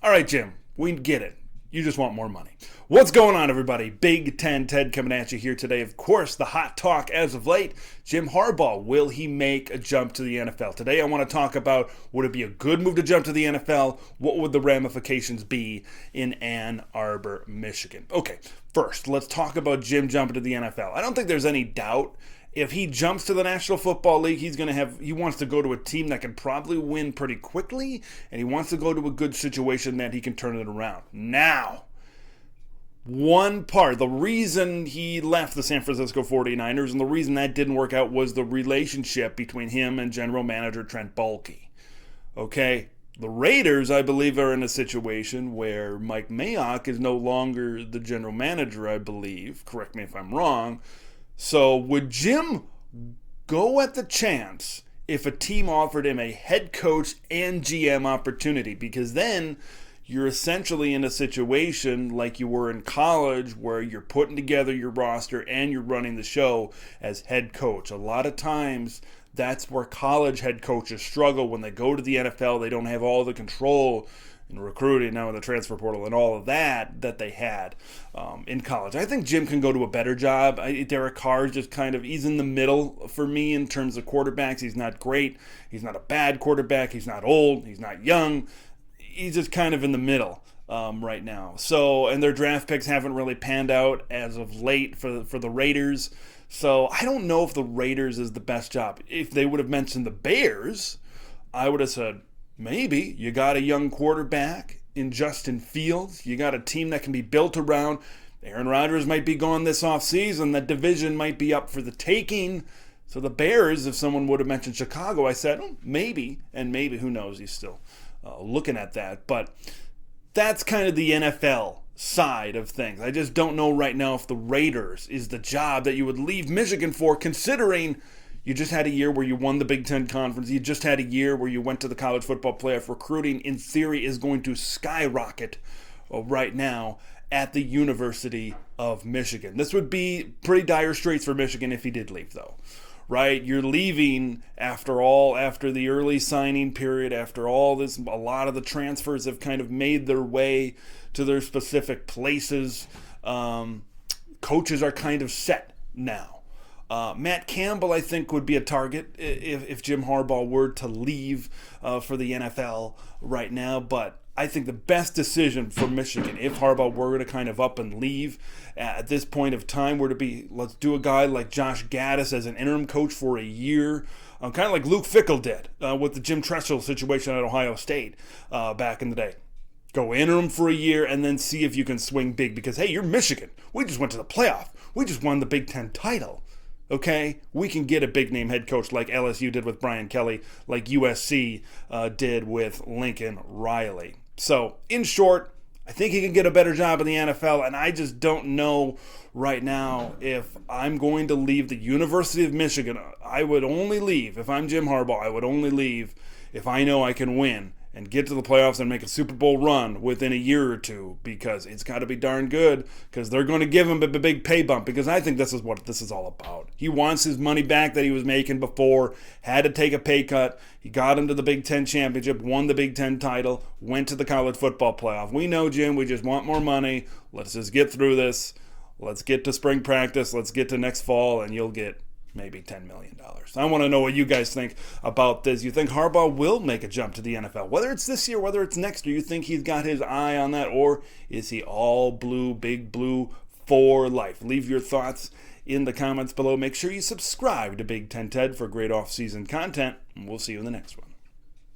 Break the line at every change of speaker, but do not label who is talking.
All right, Jim, we get it. You just want more money. What's going on, everybody? Big Ten Ted coming at you here today. Of course, the hot talk as of late, Jim Harbaugh. Will he make a jump to the NFL? Today, I want to talk about, would it be a good move to jump to the NFL? What would the ramifications be in Ann Arbor, Michigan? Okay, first, let's talk about Jim jumping to the NFL. I don't think there's any doubt. If he jumps to the National Football League, he wants to go to a team that can probably win pretty quickly, and he wants to go to a good situation that he can turn it around. Now, the reason he left the San Francisco 49ers and the reason that didn't work out was the relationship between him and general manager Trent Baalke. Okay? The Raiders, I believe, are in a situation where Mike Mayock is no longer the general manager, I believe. Correct me if I'm wrong. So would Jim go at the chance if a team offered him a head coach and GM opportunity? Because then you're essentially in a situation like you were in college where you're putting together your roster and you're running the show as head coach. A lot of times that's where college head coaches struggle. When they go to the NFL, they don't have all the control in recruiting now in the transfer portal and all of that they had in college. I think Jim can go to a better job. Derek Carr is just he's in the middle for me in terms of quarterbacks. He's not great. He's not a bad quarterback. He's not old. He's not young. He's just kind of in the middle right now. So, and their draft picks haven't really panned out as of late for the Raiders. So I don't know if the Raiders is the best job. If they would have mentioned the Bears, I would have said, maybe. You got a young quarterback in Justin Fields. You got a team that can be built around. Aaron Rodgers might be gone this offseason. That division might be up for the taking. So the Bears, if someone would have mentioned Chicago, I said, maybe. And maybe, who knows, he's still looking at that. But that's kind of the NFL side of things. I just don't know right now if the Raiders is the job that you would leave Michigan for, considering you just had a year where you won the Big Ten Conference. You just had a year where you went to the college football playoff. Recruiting, in theory, is going to skyrocket right now at the University of Michigan. This would be pretty dire straits for Michigan if he did leave, though. Right? You're leaving after the early signing period, after all this. A lot of the transfers have kind of made their way to their specific places. Coaches are kind of set now. Matt Campbell, I think, would be a target if Jim Harbaugh were to leave for the NFL right now. But I think the best decision for Michigan, if Harbaugh were to kind of up and leave at this point of time, were to be, let's do a guy like Josh Gaddis as an interim coach for a year, kind of like Luke Fickell did with the Jim Tressel situation at Ohio State back in the day. Go interim for a year and then see if you can swing big. Because, hey, you're Michigan. We just went to the playoff. We just won the Big Ten title. Okay, we can get a big-name head coach like LSU did with Brian Kelly, like USC did with Lincoln Riley. So, in short, I think he can get a better job in the NFL, and I just don't know right now if I'm going to leave the University of Michigan. I would only leave, if I'm Jim Harbaugh, I would only leave if I know I can win and get to the playoffs and make a Super Bowl run within a year or two, because it's got to be darn good, because they're going to give him a big pay bump, because I think this is what this is all about. He wants his money back that he was making before, had to take a pay cut. He got him to the Big Ten championship, won the Big Ten title, went to the college football playoff. We know, Jim, we just want more money. Let's just get through this. Let's get to spring practice. Let's get to next fall, and you'll get maybe $10 million. I want to know what you guys think about this. You think Harbaugh will make a jump to the NFL? Whether it's this year, whether it's next year, you think he's got his eye on that, or is he all blue, big blue for life? Leave your thoughts in the comments below. Make sure you subscribe to Big Ten Ted for great off-season content, and we'll see you in the next one.